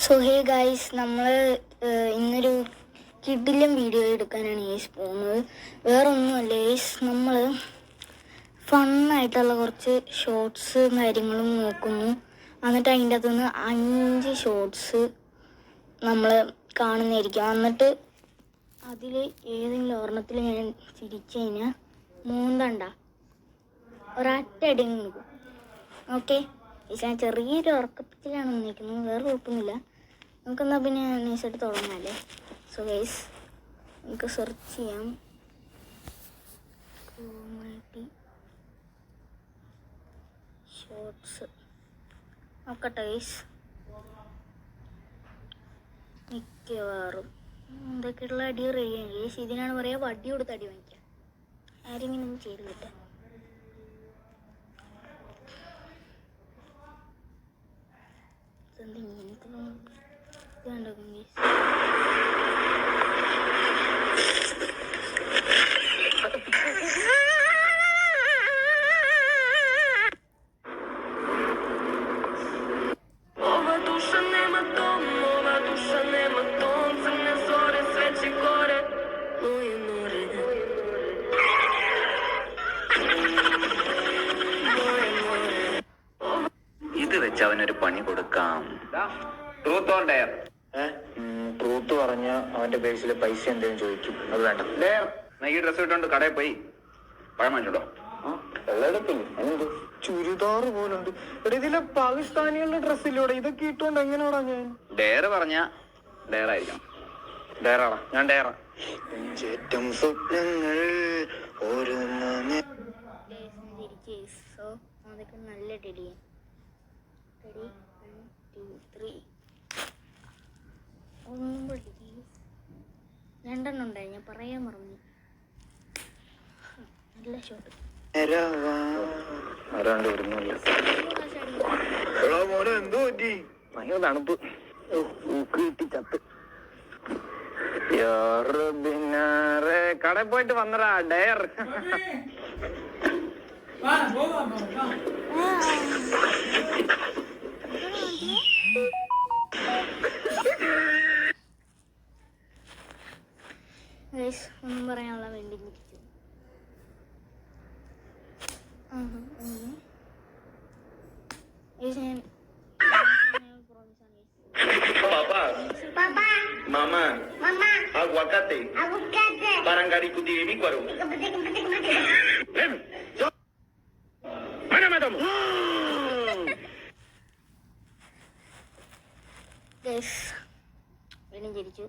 So hey guys, നമ്മൾ ഇന്നൊരു കിഡിലും video എടുക്കാനാണ് ഗൈസ് പോകുന്നത്. വേറൊന്നുമല്ല ഗൈസ്, നമ്മൾ ഫണ്ണായിട്ടുള്ള കുറച്ച് ഷോർട്സ് കാര്യങ്ങളും നോക്കുന്നു. എന്നിട്ട് അതിൻ്റെ അകത്തുനിന്ന് 5 ഷോർട്സ് നമ്മൾ കാണുന്നതായിരിക്കും. എന്നിട്ട് അതിൽ ഏതെങ്കിലും ഒരെണ്ണത്തിൽ ഞാൻ ചിരിച്ചു കഴിഞ്ഞാൽ മൂന്നണ്ട ഒരറ്റടി നിൽക്കും. ഓക്കെ, ഞാൻ ചെറിയൊരു ഉറക്കപ്പിച്ചിലാണ് നിൽക്കുന്നത്, വേറെ കുഴപ്പമൊന്നുമില്ല. നമുക്കെന്നാൽ പിന്നെ നൈസായിട്ട് തുടങ്ങാമല്ലേ. സോ ഗൈസ്, നമുക്ക് സെർച്ച് ചെയ്യാം കോമഡി ഷോർട്സ് നോക്കട്ടെ ഗൈസ്. മിക്കവാറും എന്തൊക്കെയുള്ള അടി റെഡിയാണ് ഗൈസ്. ഇതിനാണ് പറയുക വടി കൊടുത്ത് അടി വാങ്ങിക്കുക. ആരെങ്കിലും ഒന്നും ചെയ്ത് കിട്ടാൻ. ഇത് വെച്ച് അവനൊരു പണി കൊടുക്കാം. Truth or dare? ട്രൂത്ത് പറഞ്ഞ അവന്റെ ബേസിൽ പൈസ എന്തെങ്കിലും ചോദിക്കും. അത് വേണ്ട. ഡെയർ, ഈ ഡ്രസ് ഇട്ടോണ്ട് കടയിൽ പോയി പഴം വാങ്ങിച്ചോട്ടോ. വെള്ളെടുപ്പില്ല, ചുരിദാറ് പോലുണ്ട്. ഇവിടെ ഇതിലെ പാകിസ്ഥാനികളുടെ ഡ്രസ്സിലൂടെ ഇതൊക്കെ ഇട്ടോണ്ട് എങ്ങനെയാടാ ഞാൻ? ഡെയർ പറഞ്ഞ ഡെയർ ആയിരിക്കണം. ഡയറാണ്, ഞാൻ ഡയറാ. ചേറ്റം സ്വപ്നങ്ങൾ സോ അതൊക്കെ നല്ല ടെടിയാണ്. റെഡി, 1 2 3. ഒന്നും പൊട്ടി. 2 എണ്ണം ഉണ്ടായി, ഞാൻ പറയാൻ മറന്നു. നല്ല ഷോട്ട്. ആരാണ്ട് വരുന്നില്ല. മോനെ എന്തോ പറ്റി? ഭയങ്കര തണുപ്പ്, കിട്ടി ചത്ത്. കടയിൽ പോയിട്ട് വന്നടാ ഡയർ. ഒന്നും പറയാനുള്ള വേണ്ടി Mama, aguacate. Barangkali kudiri baru. Mana madam? Guys, ini jadi 2.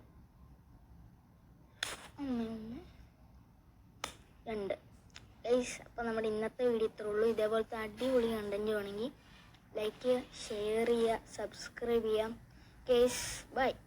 Guys, അപ്പോൾ നമ്മുടെ ഇന്നത്തെ വീഡിയോ ഇത്രേ ഉള്ളൂ. ഇതേപോലത്തെ അടിപൊളി കണ്ടന്റ് വേണമെങ്കിൽ ലൈക്ക് ചെയ്യുക, ഷെയർ ചെയ്യുക, സബ്സ്ക്രൈബ് ചെയ്യാം. Guys, by.